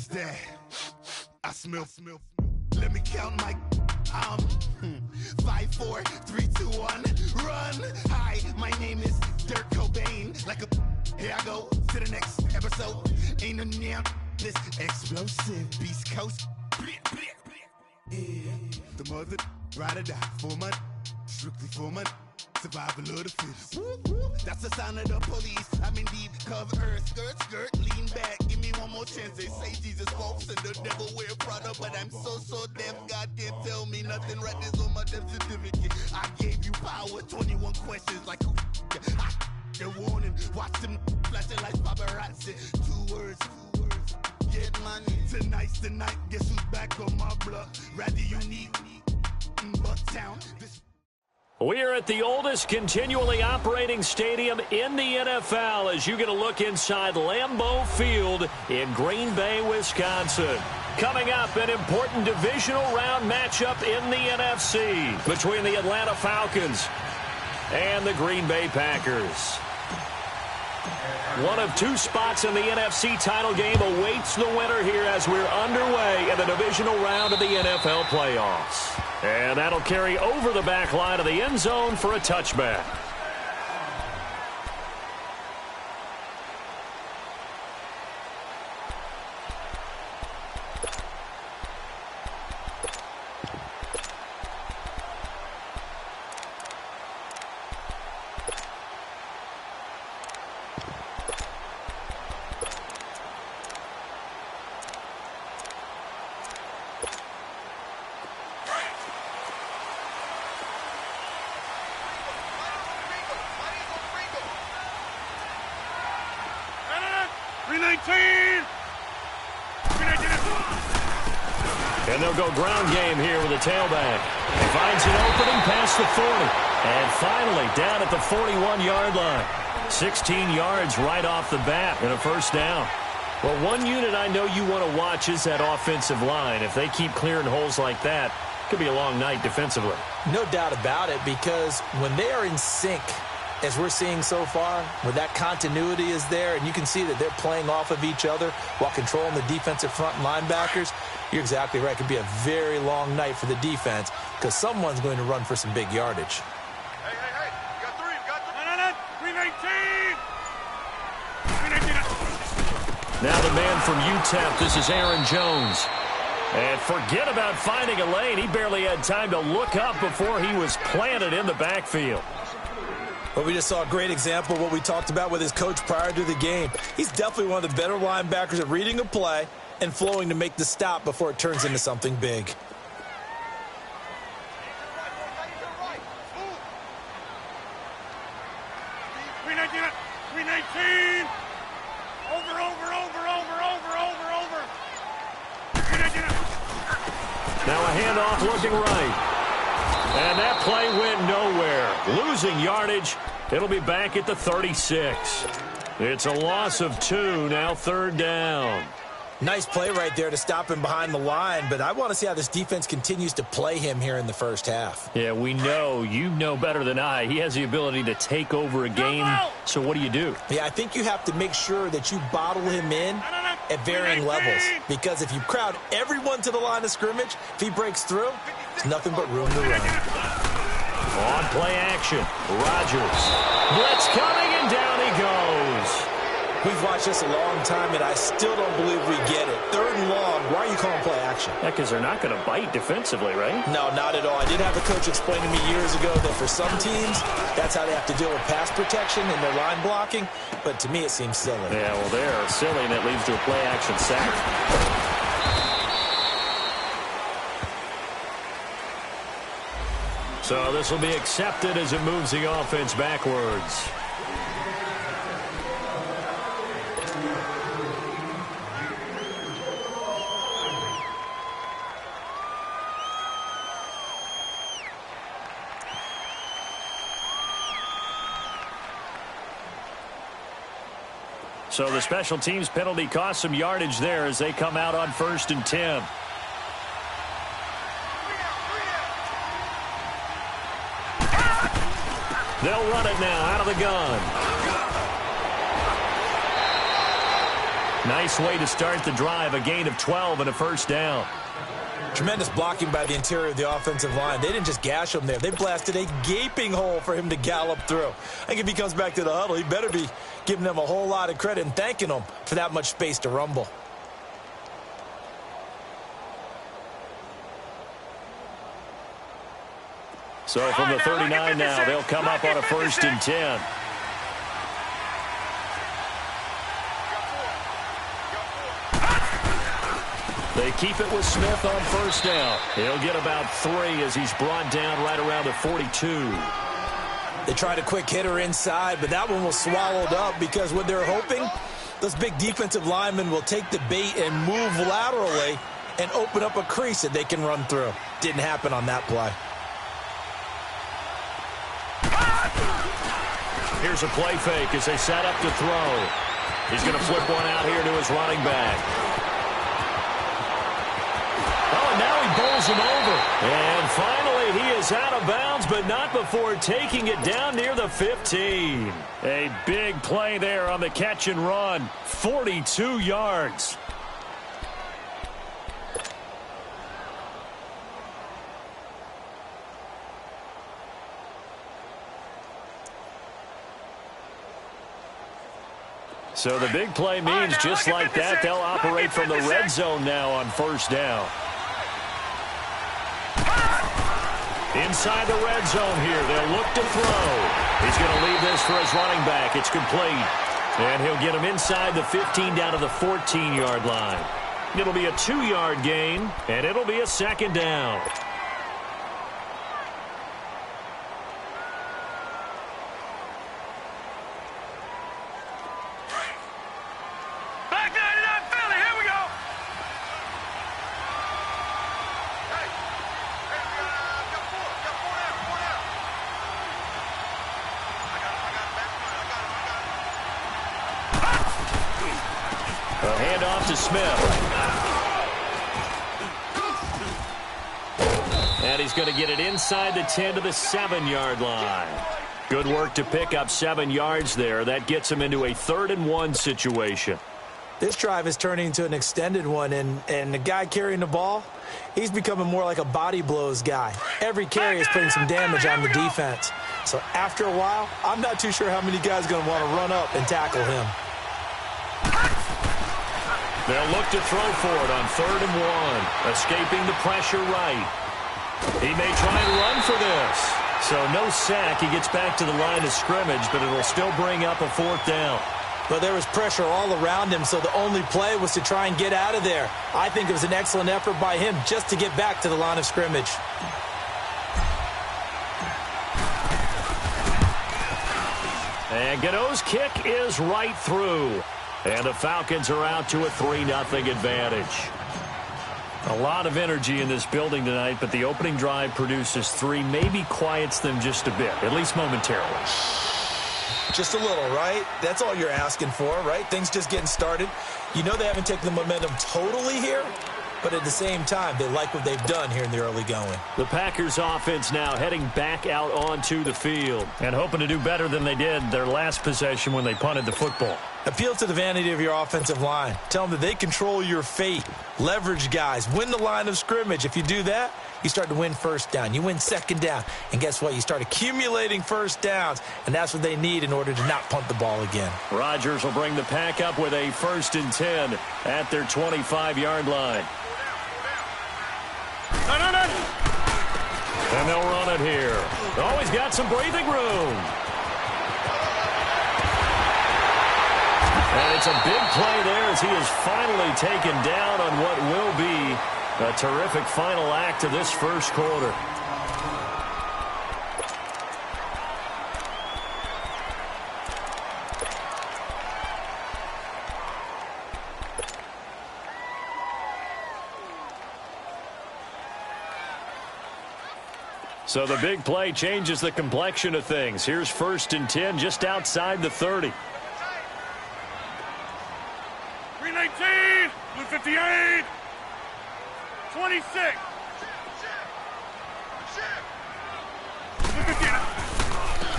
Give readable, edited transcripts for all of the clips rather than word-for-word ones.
What's that? I smell. Let me count my 5, 4, 3, 2, 1, run. Hi, my name is Dirk Cobain. Like a here I go to the next episode. Ain't no damn this explosive Beast Coast. Yeah. The mother ride or die for my strictly for my survival of the fittest. That's the sound of the police. I'm in deep cover earth, skirt, lean back. Give me one more chance. They say Jesus walks and the devil wear Prada, but I'm so deaf. God can't tell me nothing. Right this on my death certificate. I gave you power. 21 questions like who? The warning. Watch them flashing like paparazzi. 2 words. Get money. Tonight's the night. Guess who's back on my block? Rather unique. Bucktown. We are at the oldest continually operating stadium in the NFL as you get a look inside Lambeau Field in Green Bay, Wisconsin. Coming up, an important divisional round matchup in the NFC between the Atlanta Falcons and the Green Bay Packers. One of 2 spots in the NFC title game awaits the winner here as we're underway in the divisional round of the NFL playoffs. And that'll carry over the back line of the end zone for a touchback. And they'll go ground game here with a tailback. He finds an opening past the 40. And finally down at the 41-yard line. 16 yards right off the bat and a first down. Well, one unit I know you want to watch is that offensive line. If they keep clearing holes like that, it could be a long night defensively. No doubt about it, because when they are in sync, as we're seeing so far, where that continuity is there, and you can see that they're playing off of each other while controlling the defensive front linebackers, you're exactly right. It could be a very long night for the defense because someone's going to run for some big yardage. Hey, you got 3. No, 319. Now the man from UTEP, this is Aaron Jones. And forget about finding a lane. He barely had time to look up before he was planted in the backfield. Well, we just saw a great example of what we talked about with his coach prior to the game. He's definitely one of the better linebackers at reading a play and flowing to make the stop before it turns into something big. Now a handoff looking right. And that play went nowhere. Losing yardage. It'll be back at the 36. It's a loss of 2, now 3rd down. Nice play right there to stop him behind the line, but I want to see how this defense continues to play him here in the first half. Yeah, we know. You know better than I. He has the ability to take over a game. So what do you do? Yeah, I think you have to make sure that you bottle him in at varying levels, because if you crowd everyone to the line of scrimmage, if he breaks through, there's nothing but room to run. On play action, Rodgers. Blitz coming, and down he goes. We've watched this a long time, and I still don't believe we get it. 3rd and long, why are you calling play action? Yeah, because they're not going to bite defensively, right? No, not at all. I did have a coach explain to me years ago that for some teams, that's how they have to deal with pass protection and their line blocking, but to me it seems silly. Yeah, well, they're silly, and it leads to a play action sack. So this will be accepted as it moves the offense backwards. So the special teams penalty cost some yardage there as they come out on 1st and 10. They'll run it now out of the gun. Nice way to start the drive, a gain of 12 and a first down. Tremendous blocking by the interior of the offensive line. They didn't just gash him there. They blasted a gaping hole for him to gallop through. I think if he comes back to the huddle, he better be giving them a whole lot of credit and thanking them for that much space to rumble. So from the 39 now, they'll come up on a 1st and 10. They keep it with Smith on 1st down. He'll get about 3 as he's brought down right around the 42. They tried a quick hitter inside, but that one was swallowed up because what they're hoping, those big defensive linemen will take the bait and move laterally and open up a crease that they can run through. Didn't happen on that play. Here's a play fake as they set up to throw. He's going to flip one out here to his running back. Oh, and now he bowls him over. And finally, he is out of bounds, but not before taking it down near the 15. A big play there on the catch and run. 42 yards. So the big play means just like that, they'll operate from the red zone now on 1st down. Inside the red zone here, they'll look to throw. He's going to leave this for his running back. It's complete. And he'll get him inside the 15 down to the 14-yard line. It'll be a 2-yard gain, and it'll be a 2nd down. To Smith. And he's going to get it inside the 10 to the 7-yard line. Good work to pick up 7 yards there. That gets him into a 3rd and 1 situation. This drive is turning into an extended one, and the guy carrying the ball, he's becoming more like a body blows guy. Every carry is putting some damage on the defense. So after a while, I'm not too sure how many guys are going to want to run up and tackle him. They'll look to throw for it on 3rd and 1. Escaping the pressure right. He may try and run for this. So no sack. He gets back to the line of scrimmage, but it'll still bring up a 4th down. But there was pressure all around him, so the only play was to try and get out of there. I think it was an excellent effort by him just to get back to the line of scrimmage. And Godot's kick is right through. And the Falcons are out to a 3-0 advantage. A lot of energy in this building tonight, but the opening drive produces 3, maybe quiets them just a bit, at least momentarily. Just a little, right? That's all you're asking for, right? Things just getting started. You know they haven't taken the momentum totally here, but at the same time, they like what they've done here in the early going. The Packers offense now heading back out onto the field and hoping to do better than they did their last possession when they punted the football. Appeal to the vanity of your offensive line. Tell them that they control your fate. Leverage guys. Win the line of scrimmage. If you do that, you start to win 1st down. You win 2nd down. And guess what? You start accumulating 1st downs, and that's what they need in order to not punt the ball again. Rodgers will bring the pack up with a 1st and 10 at their 25-yard line. And they'll run it here. Always got some breathing room. And it's a big play there as he is finally taken down on what will be a terrific final act of this 1st quarter. So the big play changes the complexion of things. Here's 1st and 10 just outside the 30. 319, blue 58, 26. Blue 59.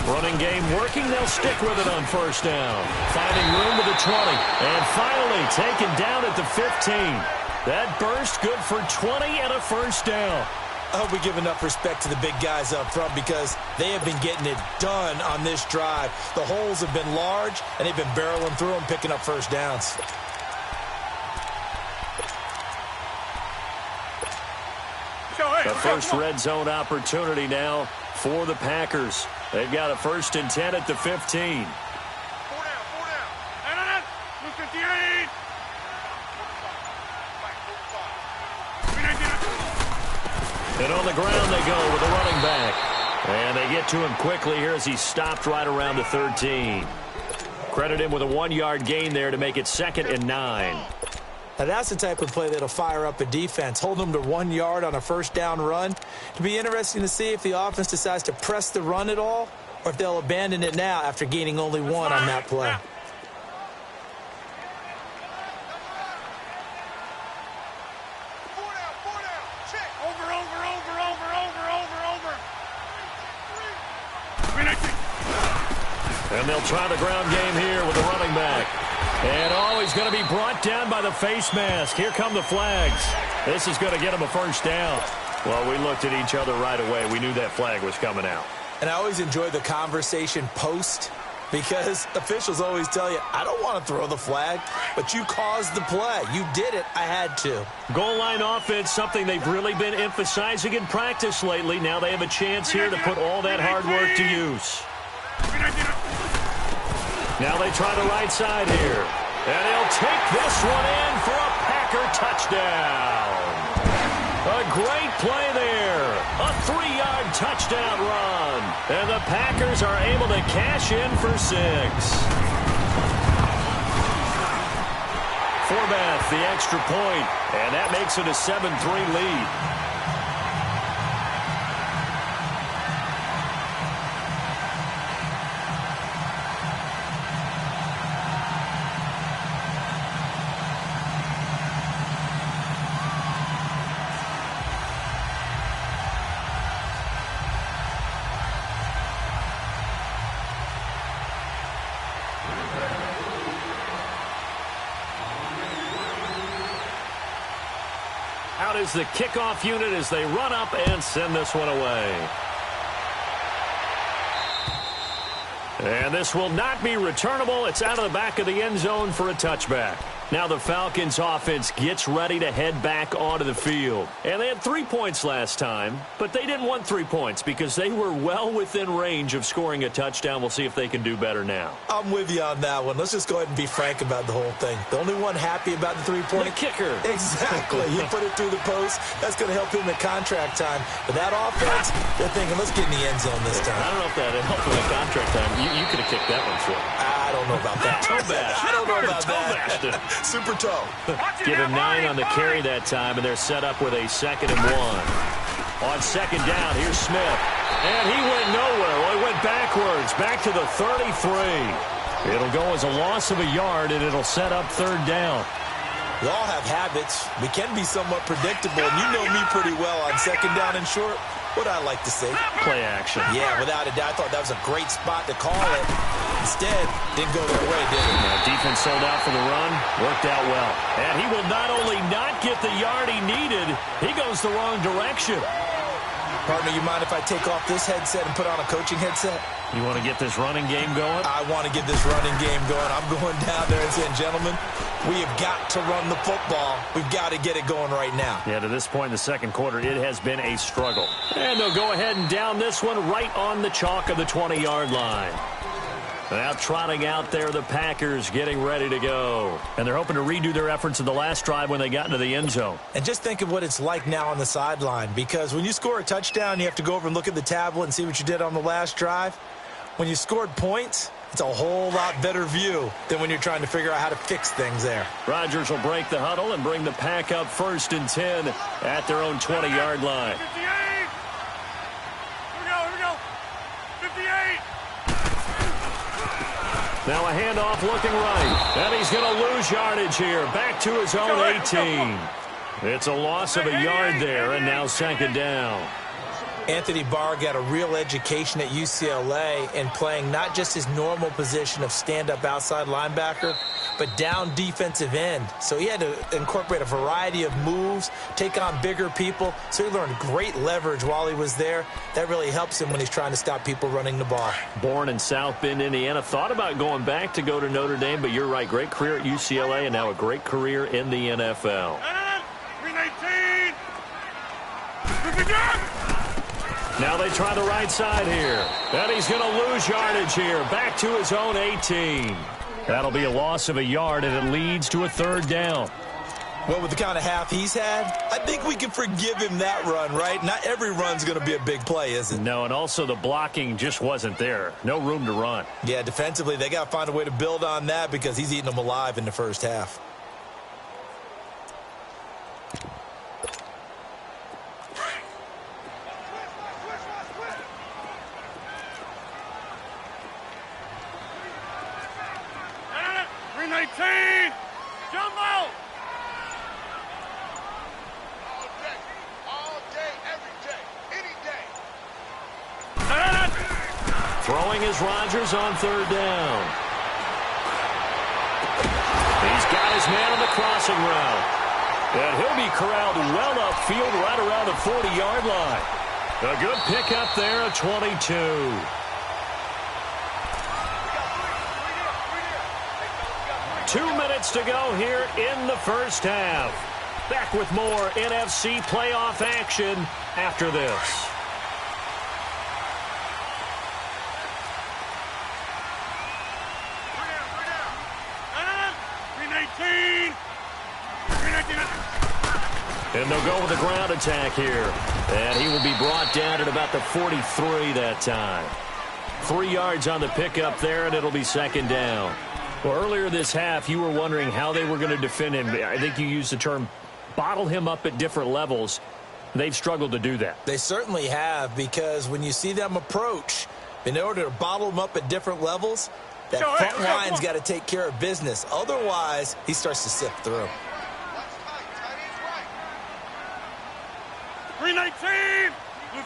Running game working. They'll stick with it on first down. Finding room to the 20. And finally taken down at the 15. That burst good for 20 and a first down. I hope we give enough respect to the big guys up front because they have been getting it done on this drive. The holes have been large, and they've been barreling through them, picking up first downs. The first red zone opportunity now for the Packers. They've got a 1st and 10 at the 15. 4 down. Blue 58. And on the ground they go with a running back. And they get to him quickly here as he stopped right around the 13. Credit him with a 1-yard gain there to make it 2nd and 9. Now that's the type of play that'll fire up a defense. Hold them to 1 yard on a first down run. It'll be interesting to see if the offense decides to press the run at all or if they'll abandon it now after gaining only 1 on that play. And they'll try the ground game here with the running back. And he's going to be brought down by the face mask. Here come the flags. This is going to get him a first down. Well, we looked at each other right away. We knew that flag was coming out. And I always enjoy the conversation post because officials always tell you, I don't want to throw the flag, but you caused the play. You did it. I had to. Goal line offense, something they've really been emphasizing in practice lately. Now they have a chance here to put all that hard work to use. Now they try the right side here. And he'll take this one in for a Packer touchdown. A great play there. A 3-yard touchdown run. And the Packers are able to cash in for 6. Forbath, the extra point. And that makes it a 7-3 lead. Out is the kickoff unit as they run up and send this one away. And this will not be returnable. It's out of the back of the end zone for a touchback. Now the Falcons offense gets ready to head back onto the field. And they had 3 points last time, but they didn't want 3 points because they were well within range of scoring a touchdown. We'll see if they can do better now. I'm with you on that one. Let's just go ahead and be frank about the whole thing. The only one happy about the 3-point. The kicker. Exactly. You put it through the post. That's going to help him at contract time. But that offense, they're thinking, let's get in the end zone this time. I don't know if that helped him at contract time. You could have kicked that one short. I don't know about that. Toe bash. I don't know about that. Super toe. Give him 9 on the carry that time, and they're set up with a 2nd and 1. On 2nd down, here's Smith. And he went nowhere. Well, he went backwards, back to the 33. It'll go as a loss of a yard, and it'll set up 3rd down. We all have habits. We can be somewhat predictable, and you know me pretty well on 2nd down and short. What I like to say. Play action. Yeah, without a doubt. I thought that was a great spot to call it. Instead, didn't go their way, did it? Now, defense sold out for the run. Worked out well. And he will not only not get the yard he needed, he goes the wrong direction. Partner, you mind if I take off this headset and put on a coaching headset? You want to get this running game going? I want to get this running game going. I'm going down there and saying, gentlemen, we have got to run the football. We've got to get it going right now. Yeah, to this point in the 2nd quarter, it has been a struggle. And they'll go ahead and down this one right on the chalk of the 20-yard line. Now trotting out there, the Packers getting ready to go. And they're hoping to redo their efforts in the last drive when they got into the end zone. And just think of what it's like now on the sideline. Because when you score a touchdown, you have to go over and look at the tablet and see what you did on the last drive. When you scored points, it's a whole lot better view than when you're trying to figure out how to fix things there. Rodgers will break the huddle and bring the Pack up 1st and 10 at their own 20-yard line. 58. Here we go. 58. Now a handoff looking right. And he's going to lose yardage here. Back to his own 18. It's a loss of a yard there, and now 2nd down. Anthony Barr got a real education at UCLA in playing not just his normal position of stand-up outside linebacker, but down defensive end. So he had to incorporate a variety of moves, take on bigger people. So he learned great leverage while he was there. That really helps him when he's trying to stop people running the ball. Born in South Bend, Indiana. Thought about going back to go to Notre Dame, but you're right. Great career at UCLA and now a great career in the NFL. 319. Now they try the right side here. And he's going to lose yardage here. Back to his own 18. That'll be a loss of a yard, and it leads to a third down. Well, with the kind of half he's had, I think we can forgive him that run, right? Not every run's going to be a big play, is it? No, and also the blocking just wasn't there. No room to run. Yeah, defensively, they got to find a way to build on that because he's eating them alive in the first half. Throwing is Rodgers on third down. He's got his man on the crossing route. And he'll be corralled well upfield right around the 40-yard line. A good pickup there at 22. Two minutes to go here in the first half. Back with more NFC playoff action after this. And they'll go with a ground attack here. And he will be brought down at about the 43 that time. 3 yards on the pickup there, and it'll be second down. Well, earlier this half, you were wondering how they were going to defend him. I think you used the term bottle him up at different levels. They've struggled to do that. They certainly have, because when you see them approach, in order to bottle him up at different levels, that front line's got to take care of business. Otherwise, he starts to sift through. 319,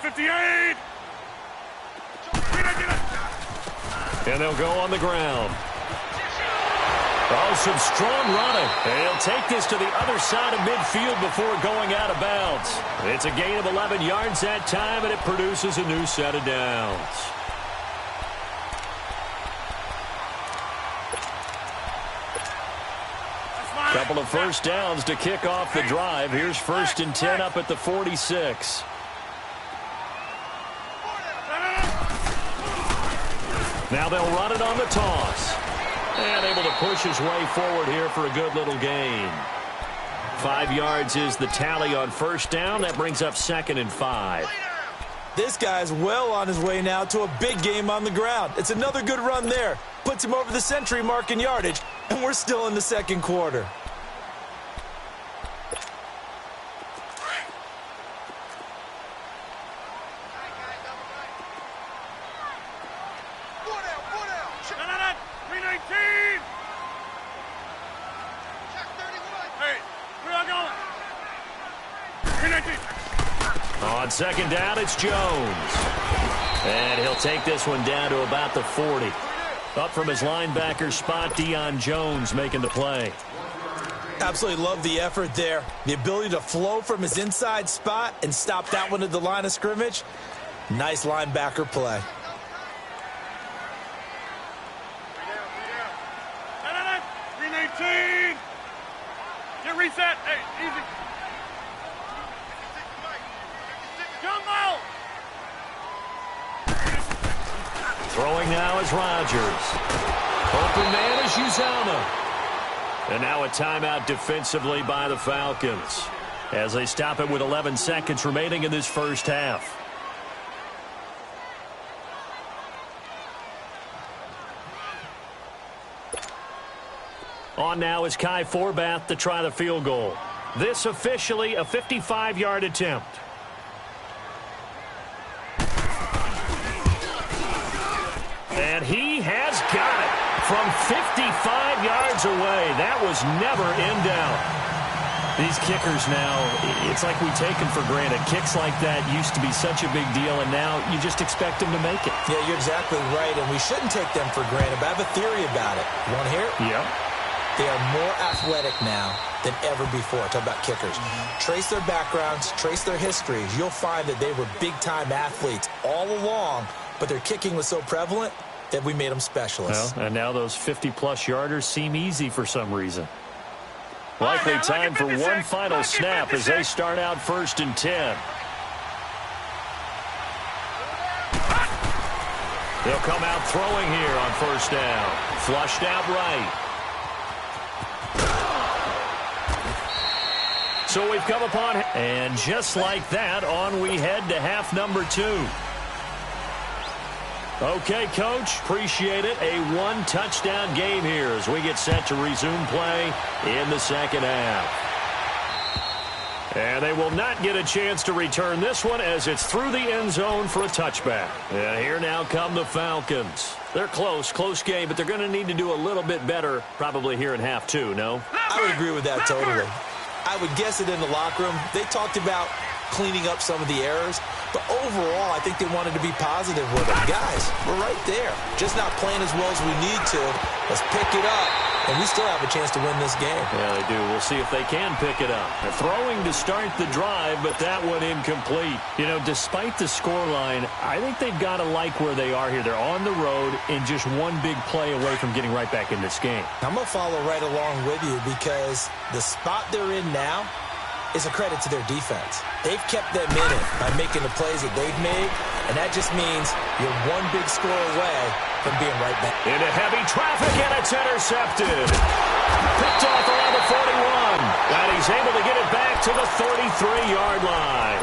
258. And they'll go on the ground. Oh, some strong running. And he'll take this to the other side of midfield before going out of bounds. It's a gain of 11 yards that time, and it produces a new set of downs. Couple of first downs to kick off the drive. Here's 1st and 10 up at the 46. Now they'll run it on the toss. And able to push his way forward here for a good little gain. 5 yards is the tally on first down. That brings up 2nd and 5. This guy's well on his way now to a big game on the ground. It's another good run there. Puts him over the century mark in yardage, and we're still in the second quarter. On second down, it's Jones. And he'll take this one down to about the 40. Up from his linebacker spot, Deion Jones making the play. Absolutely love the effort there. The ability to flow from his inside spot and stop that one at the line of scrimmage. Nice linebacker play. Get reset. Hey, easy. Throwing now is Rodgers. Open man is Uzomah. And now a timeout defensively by the Falcons as they stop it with 11 seconds remaining in this first half. On now is Kai Forbath to try the field goal. This officially a 55-yard attempt. And he has got it from 55 yards away. That was never in doubt. These kickers now, it's like we take them for granted. Kicks like that used to be such a big deal, and now you just expect them to make it. Yeah, you're exactly right, and we shouldn't take them for granted, but I have a theory about it. You want to hear it? Yeah. They are more athletic now than ever before. Talk about kickers. Trace their backgrounds, trace their histories. You'll find that they were big-time athletes all along, but their kicking was so prevalent that we made them specialists. Well, and now those 50-plus yarders seem easy for some reason. Likely time for one final snap as they start out 1st and 10. They'll come out throwing here on 1st down. Flushed out right. So we've come upon, and just like that, on we head to half number 2. Okay, Coach, appreciate it. A one-touchdown game here as we get set to resume play in the second half. And they will not get a chance to return this one as it's through the end zone for a touchback. And here now come the Falcons. They're close game, but they're going to need to do a little bit better probably here in half 2, no? I would agree with that totally. I would guess it in the locker room. They talked about cleaning up some of the errors, but overall, I think they wanted to be positive with them. Guys, we're right there. Just not playing as well as we need to. Let's pick it up, and we still have a chance to win this game. Yeah, they do. We'll see if they can pick it up. They're throwing to start the drive, but that one incomplete. You know, despite the scoreline, I think they've got to like where they are here. They're on the road and just one big play away from getting right back in this game. I'm going to follow right along with you because the spot they're in now is a credit to their defense. They've kept them in it by making the plays that they've made, and that just means you're one big score away from being right back. Into heavy traffic, and it's intercepted. Picked off around the 41, and he's able to get it back to the 33-yard line.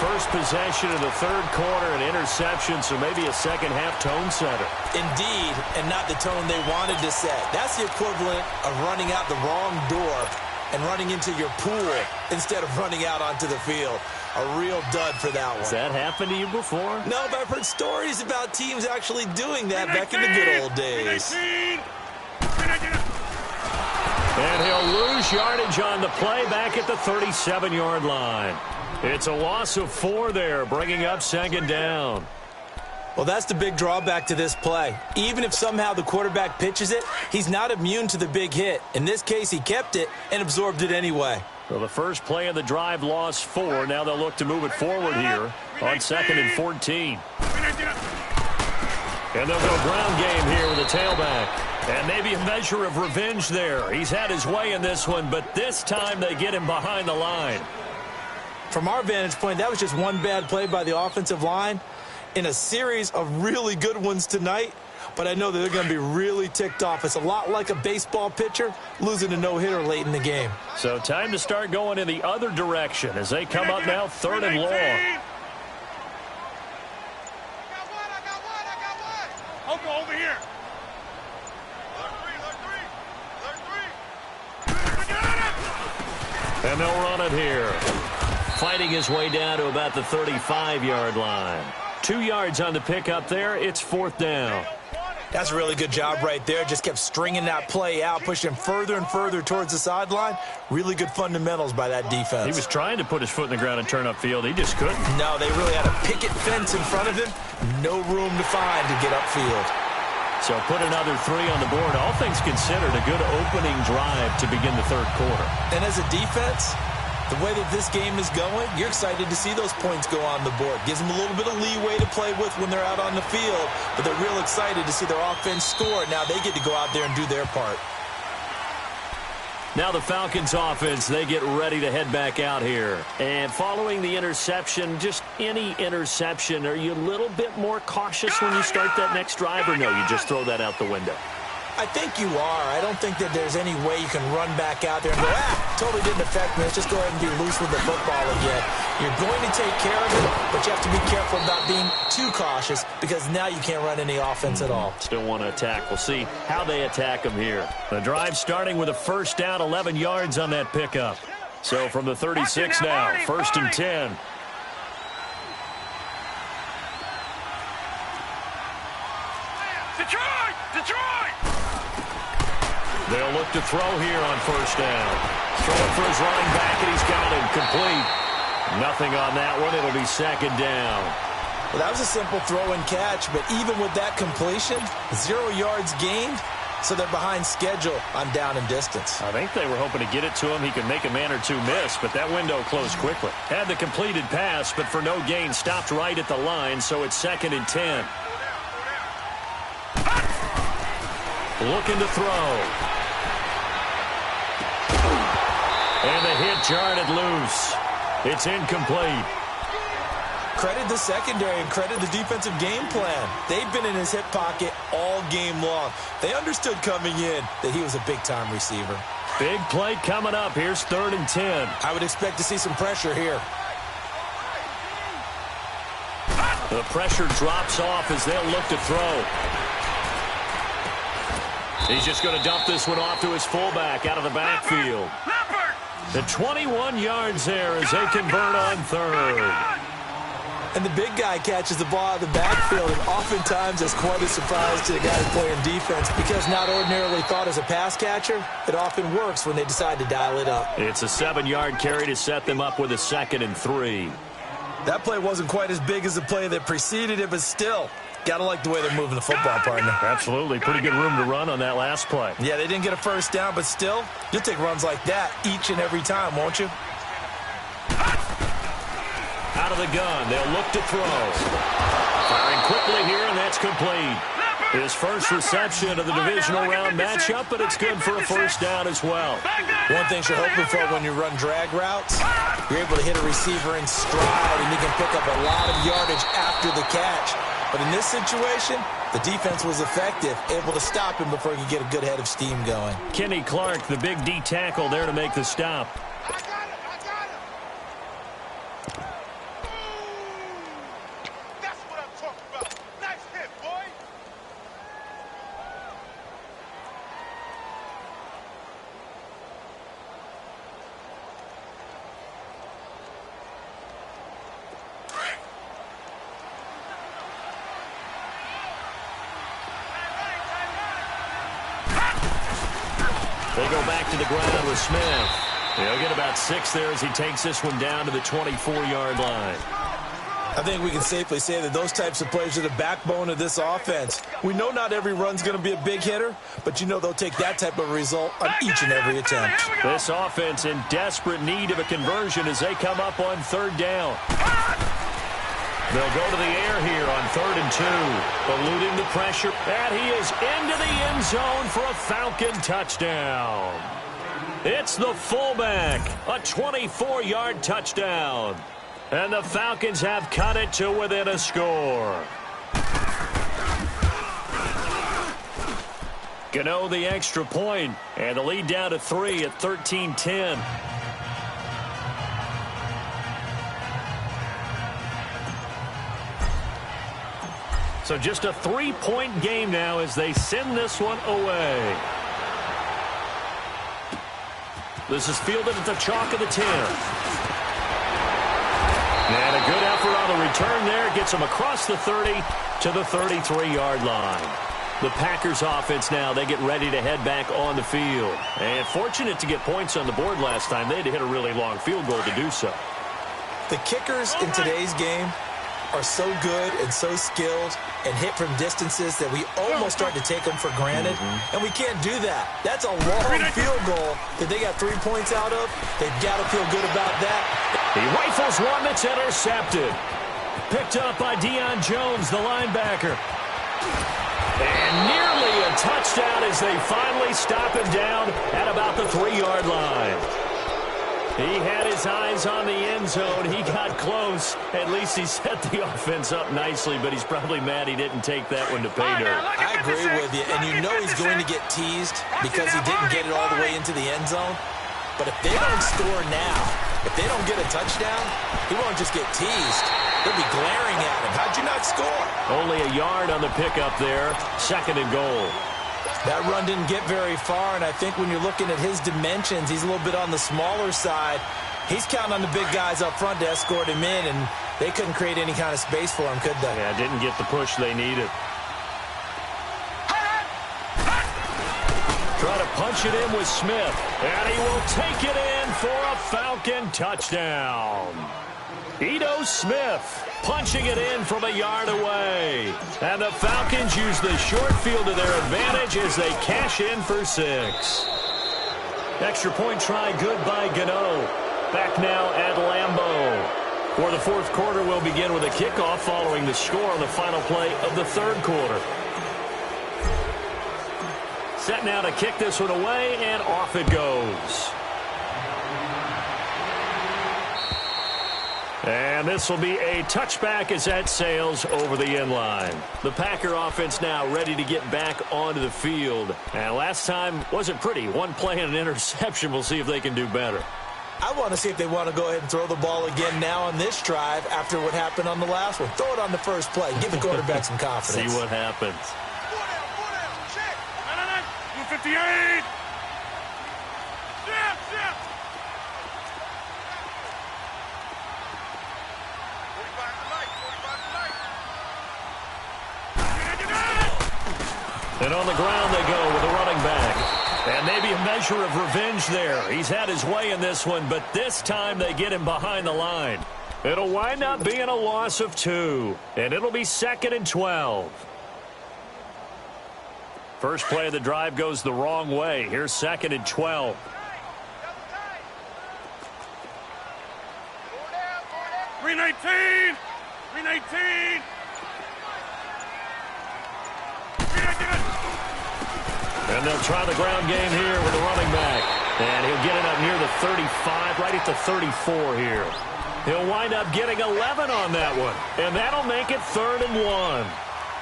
First possession of the third quarter, an interception, so maybe a second-half tone setter. Indeed, and not the tone they wanted to set. That's the equivalent of running out the wrong door and running into your pool instead of running out onto the field. A real dud for that one. Has that happened to you before? No, but I've heard stories about teams actually doing that back in the good old days. And he'll lose yardage on the play back at the 37-yard line. It's a loss of 4 there, bringing up second down. Well, that's the big drawback to this play. Even if somehow the quarterback pitches it, he's not immune to the big hit. In this case, he kept it and absorbed it anyway. Well, the first play of the drive lost 4. Now they'll look to move it forward here on 2nd and 14. And they'll go ground game here with a tailback. And maybe a measure of revenge there. He's had his way in this one, but this time they get him behind the line. From our vantage point, that was just one bad play by the offensive line in a series of really good ones tonight, but I know that they're going to be really ticked off. It's a lot like a baseball pitcher losing a no-hitter late in the game. So time to start going in the other direction as they come up now 3rd and long. I'll go over here. And they'll run it here. Fighting his way down to about the 35-yard line. 2 yards on the pickup there. It's 4th down. That's a really good job right there. Just kept stringing that play out, pushing him further and further towards the sideline. Really good fundamentals by that defense. He was trying to put his foot in the ground and turn upfield. He just couldn't. No, they really had a picket fence in front of him. No room to find to get upfield. So put another 3 on the board. All things considered, a good opening drive to begin the third quarter. And as a defense, the way that this game is going, you're excited to see those points go on the board. Gives them a little bit of leeway to play with when they're out on the field, but they're real excited to see their offense score. Now they get to go out there and do their part. Now the Falcons offense, they get ready to head back out here. And following the interception, just any interception, are you a little bit more cautious when you start that next drive, or no, you just throw that out the window? I think you are. I don't think that there's any way you can run back out there and go, totally didn't affect me. Let's just go ahead and be loose with the football again. You're going to take care of it, but you have to be careful about being too cautious because now you can't run any offense at all. Still want to attack. We'll see how they attack them here. The drive starting with a 1st down, 11 yards on that pickup. So from the 36 now, 1st and 10. They'll look to throw here on first down. Throwing for his running back, and he's got him complete. Nothing on that one. It'll be second down. Well, that was a simple throw and catch, but even with that completion, 0 yards gained, so they're behind schedule on down and distance. I think they were hoping to get it to him. He could make a man or two miss, but that window closed quickly. Had the completed pass, but for no gain, stopped right at the line, so it's 2nd and 10. Looking to throw. And the hit jarred it loose. It's incomplete. Credit the secondary and credit the defensive game plan. They've been in his hip pocket all game long. They understood coming in that he was a big-time receiver. Big play coming up. Here's 3rd and 10. I would expect to see some pressure here. The pressure drops off as they'll look to throw. He's just going to dump this one off to his fullback out of the backfield. The 21 yards there as they convert on 3rd. And the big guy catches the ball out of the backfield, and oftentimes that's quite a surprise to the guy playing defense because not ordinarily thought as a pass catcher, it often works when they decide to dial it up. It's a 7-yard carry to set them up with a 2nd and 3. That play wasn't quite as big as the play that preceded it, but still, got to like the way they're moving the football, partner. Absolutely. Pretty good room to run on that last play. Yeah, they didn't get a first down, but still, you'll take runs like that each and every time, won't you? Out of the gun, they'll look to throw. Firing quickly here, and that's complete. His first reception of the divisional round matchup, but it's good for a first down as well. One thing you're hoping for when you run drag routes, you're able to hit a receiver in stride, and you can pick up a lot of yardage after the catch. But in this situation, the defense was effective, able to stop him before he could get a good head of steam going. Kenny Clark, the big D tackle there to make the stop. They go back to the ground with Smith. He'll get about 6 there as he takes this one down to the 24-yard line. I think we can safely say that those types of plays are the backbone of this offense. We know not every run's going to be a big hitter, but you know they'll take that type of result on each and every attempt. This offense in desperate need of a conversion as they come up on 3rd down. They'll go to the air here on 3rd and 2. Eluding the pressure. And he is into the end zone for a Falcon touchdown. It's the fullback. A 24-yard touchdown. And the Falcons have cut it to within a score. Gano the extra point. And the lead down to 3 at 13-10. So just a 3-point game now as they send this one away. This is fielded at the chalk of the 10. And a good effort on the return there. Gets them across the 30 to the 33-yard line. The Packers offense now, they get ready to head back on the field. And fortunate to get points on the board last time. They had to hit a really long field goal to do so. The kickers in today's game are so good and so skilled and hit from distances that we almost start to take them for granted, and we can't do that. That's a long field goal that they got 3 points out of. They've got to feel good about that. He rifles one that's intercepted. Picked up by Deion Jones, the linebacker. And nearly a touchdown as they finally stop him down at about the 3-yard line. He had his eyes on the end zone. He got close. At least he set the offense up nicely, but he's probably mad he didn't take that one to pay dirt. I agree with you, and you know he's going to get teased because he didn't get it all the way into the end zone. But if they don't score now, if they don't get a touchdown, he won't just get teased. They'll be glaring at him. How'd you not score? Only a yard on the pickup there. 2nd and goal. That run didn't get very far, and I think when you're looking at his dimensions, he's a little bit on the smaller side. He's counting on the big guys up front to escort him in, and they couldn't create any kind of space for him, could they? Yeah, didn't get the push they needed. Try to punch it in with Smith. And he will take it in for a Falcon touchdown. Ito Smith punching it in from a yard away. And the Falcons use the short field to their advantage as they cash in for 6. Extra point try good by Gano. Back now at Lambeau. For the fourth quarter, we'll begin with a kickoff following the score on the final play of the third quarter. Set now to kick this one away, and off it goes. And this will be a touchback as that sails over the inline. The Packer offense now ready to get back onto the field. And last time wasn't pretty. One play and an interception. We'll see if they can do better. I want to see if they want to go ahead and throw the ball again now on this drive after what happened on the last one. Throw it on the first play. Give the quarterback some confidence. See what happens. 258. Snap. 45 to light. And on the ground they go with a running back. And maybe a measure of revenge there. He's had his way in this one, but this time they get him behind the line. It'll wind up being a loss of 2, and it'll be 2nd and 12. First play of the drive goes the wrong way. Here's 2nd and 12. 319. 319. And they'll try the ground game here with the running back. And he'll get it up near the 35, right at the 34 here. He'll wind up getting 11 on that one. And that'll make it 3rd and 1.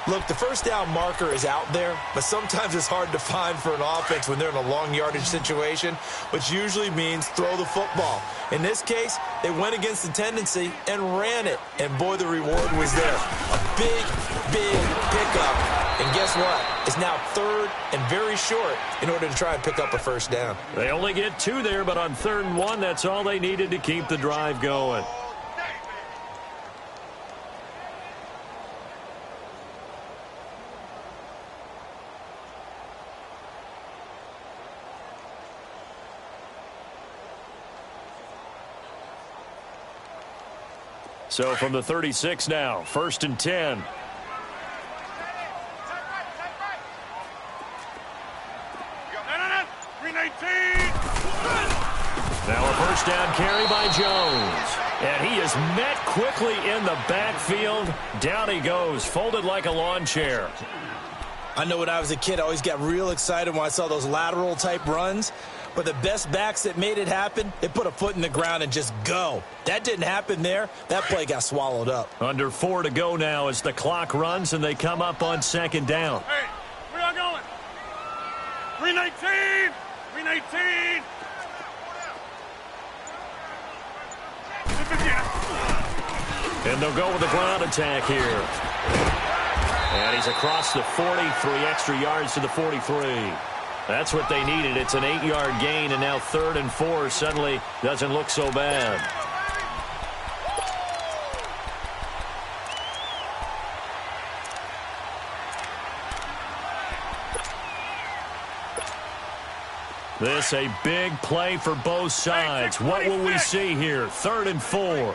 Look, the first down marker is out there, but sometimes it's hard to find for an offense when they're in a long yardage situation, which usually means throw the football. In this case, they went against the tendency and ran it, and boy, the reward was there. A big pickup, and guess what? It's now 3rd and very short in order to try and pick up a first down. They only get 2 there, but on 3rd and 1, that's all they needed to keep the drive going. So from the 36 now, 1st and 10. Now a first down carry by Jones. And he is met quickly in the backfield. Down he goes, folded like a lawn chair. I know when I was a kid, I always got real excited when I saw those lateral-type runs. But the best backs that made it happen, they put a foot in the ground and just go. That didn't happen there. That play got swallowed up. Under 4 to go now as the clock runs and they come up on 2nd down. Hey, where y'all going? 319. 319. And they'll go with the ground attack here. And he's across the 40, 3 extra yards to the 43. That's what they needed. It's an 8-yard gain, and now 3rd and 4 suddenly doesn't look so bad. This a big play for both sides. What will we see here? 3rd and 4.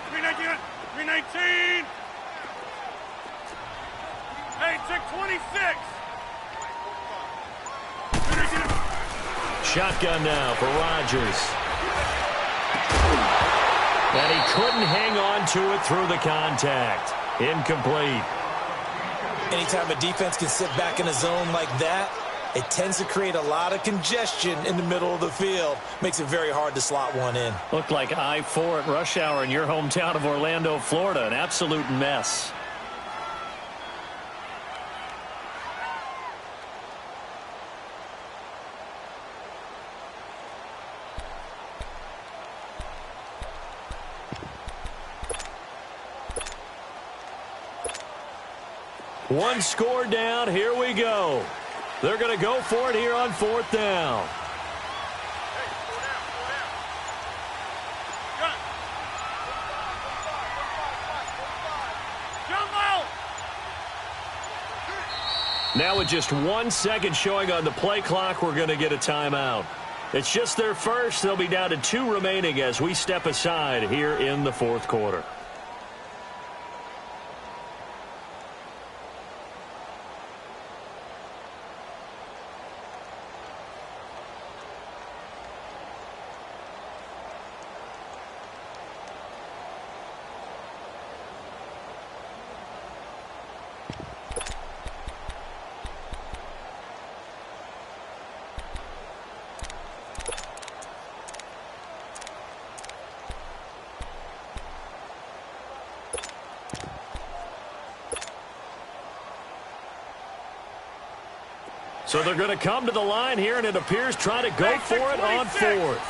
319. Hey, check 26. Shotgun now for Rodgers. And he couldn't hang on to it through the contact. Incomplete. Anytime a defense can sit back in a zone like that, it tends to create a lot of congestion in the middle of the field. Makes it very hard to slot one in. Looked like I-4 at rush hour in your hometown of Orlando, Florida. An absolute mess. One score down. Here we go. They're going to go for it here on 4th down. Now with just 1 second showing on the play clock, we're going to get a timeout. It's just their first. They'll be down to 2 remaining as we step aside here in the fourth quarter. So they're going to come to the line here, and it appears try to go for it on fourth.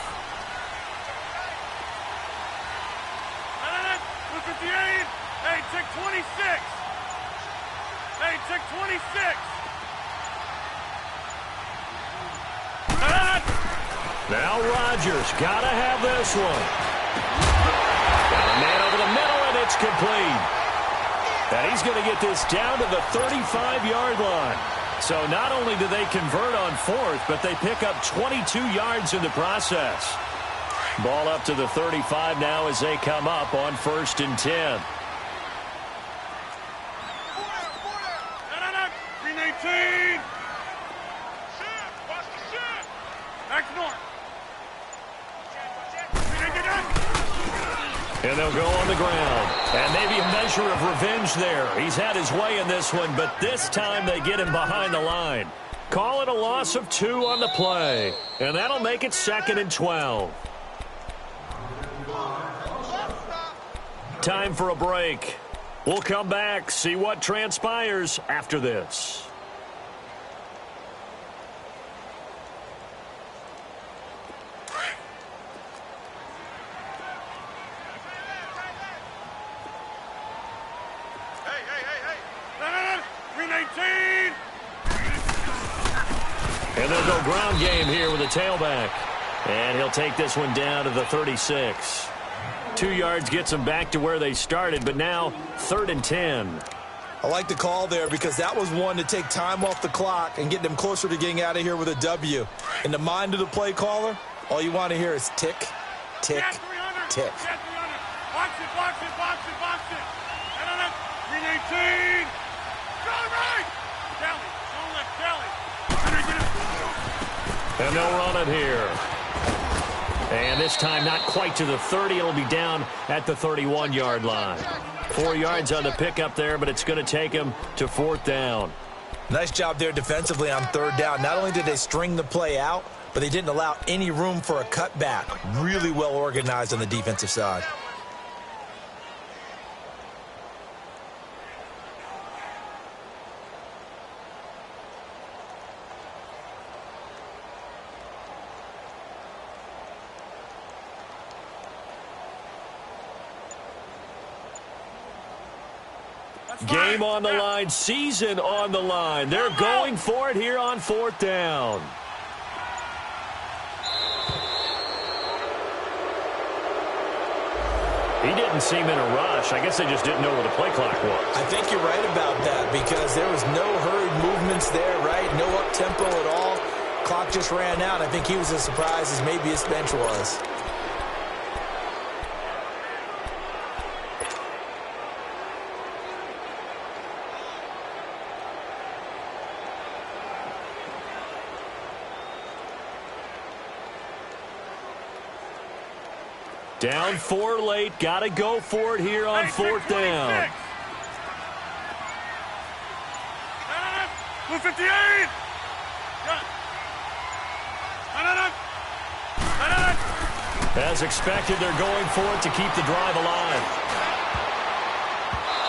58. Hey, check 26. Hey, check 26. Now Rodgers got to have this one. Got a man over the middle, and it's complete. And he's going to get this down to the 35-yard line. So not only do they convert on fourth, but they pick up 22 yards in the process. Ball up to the 35 now as they come up on 1st and 10. 319. Watch the shit. Back north. And they'll go on the ground. And maybe a measure of revenge there. He's had his way in this one, but this time they get him behind the line. Call it a loss of 2 on the play. And that'll make it 2nd and 12. Time for a break. We'll come back, see what transpires after this. And they'll go ground game here with a tailback. And he'll take this one down to the 36. 2 yards gets them back to where they started, but now 3rd and 10. I like the call there because that was one to take time off the clock and get them closer to getting out of here with a W. In the mind of the play caller, all you want to hear is tick, tick, tick. Box it, box it, box it, box it. 319. Go right. Kelly, don't let Kelly. And they'll run it here. And this time not quite to the 30. It'll be down at the 31-yard line. 4 yards on the pickup there, but it's going to take him to 4th down. Nice job there defensively on 3rd down. Not only did they string the play out, but they didn't allow any room for a cutback. Really well organized on the defensive side. Game on the line, season on the line. They're going for it here on 4th down. He didn't seem in a rush. I guess they just didn't know where the play clock was. I think you're right about that because there was no hurried movements there, right? No up-tempo at all. Clock just ran out. I think he was as surprised as maybe his bench was. Down 4 late. Got to go for it here on 4th down. 258. As expected, they're going for it to keep the drive alive.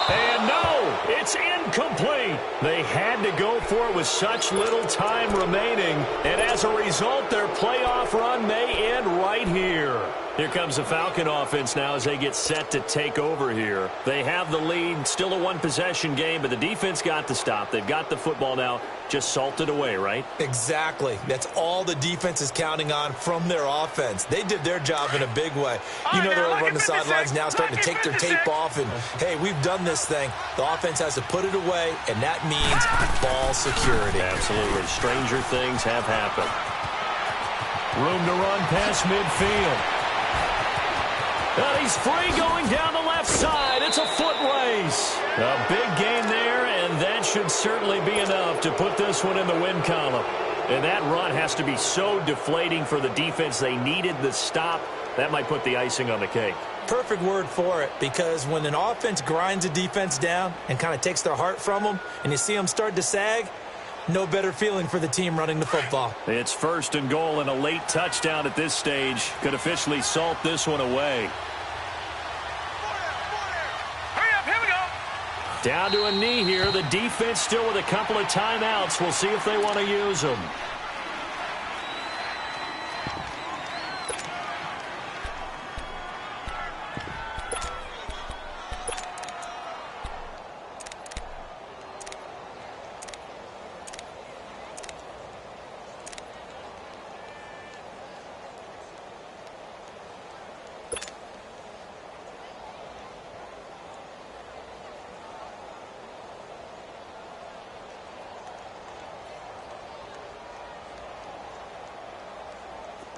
And no, it's incomplete. They had to go for it with such little time remaining. And as a result, their playoff run may end right here. Here comes the Falcon offense now as they get set to take over here. They have the lead, still a one-possession game, but the defense got the stop. They've got the football now, just salted away, right? Exactly. That's all the defense is counting on from their offense. They did their job in a big way. You know they're over on the sidelines now starting to take their tape off, and, hey, we've done this thing. The offense has to put it away, and that means ball security. Absolutely. Stranger things have happened. Room to run past midfield. And he's free going down the left side. It's a foot race. A big gain there, and that should certainly be enough to put this one in the win column. And that run has to be so deflating for the defense. They needed the stop. That might put the icing on the cake. Perfect word for it, because when an offense grinds a defense down and kind of takes their heart from them, and you see them start to sag, no better feeling for the team running the football. It's 1st and goal, and a late touchdown at this stage could officially salt this one away. Down to a knee here. The defense still with a couple of timeouts. We'll see if they want to use them.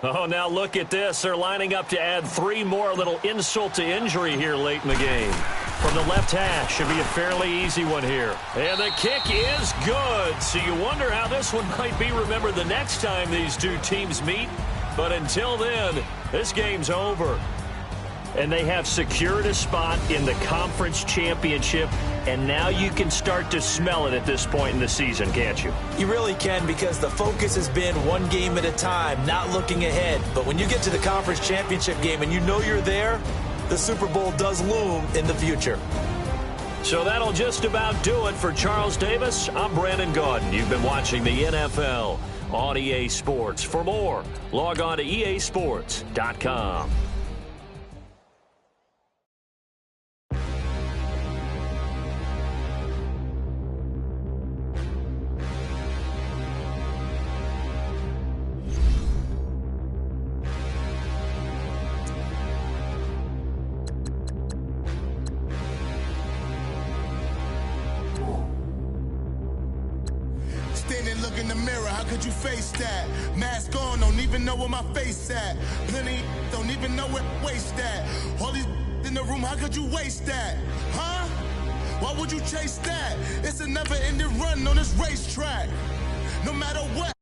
Oh, now look at this. They're lining up to add 3 more. A little insult to injury here late in the game. From the left hash, should be a fairly easy one here. And the kick is good. So you wonder how this one might be remembered the next time these two teams meet. But until then, this game's over. And they have secured a spot in the conference championship. And now you can start to smell it at this point in the season, can't you? You really can, because the focus has been one game at a time, not looking ahead. But when you get to the conference championship game and you know you're there, the Super Bowl does loom in the future. So that'll just about do it for Charles Davis. I'm Brandon Gaudin. You've been watching the NFL on EA Sports. For more, log on to easports.com. Look in the mirror, how could you face that? Mask on, don't even know where my face at. Plenty don't even know where waste at. All these in the room, how could you waste that? Huh? Why would you chase that? It's a never-ending run on this racetrack. No matter what.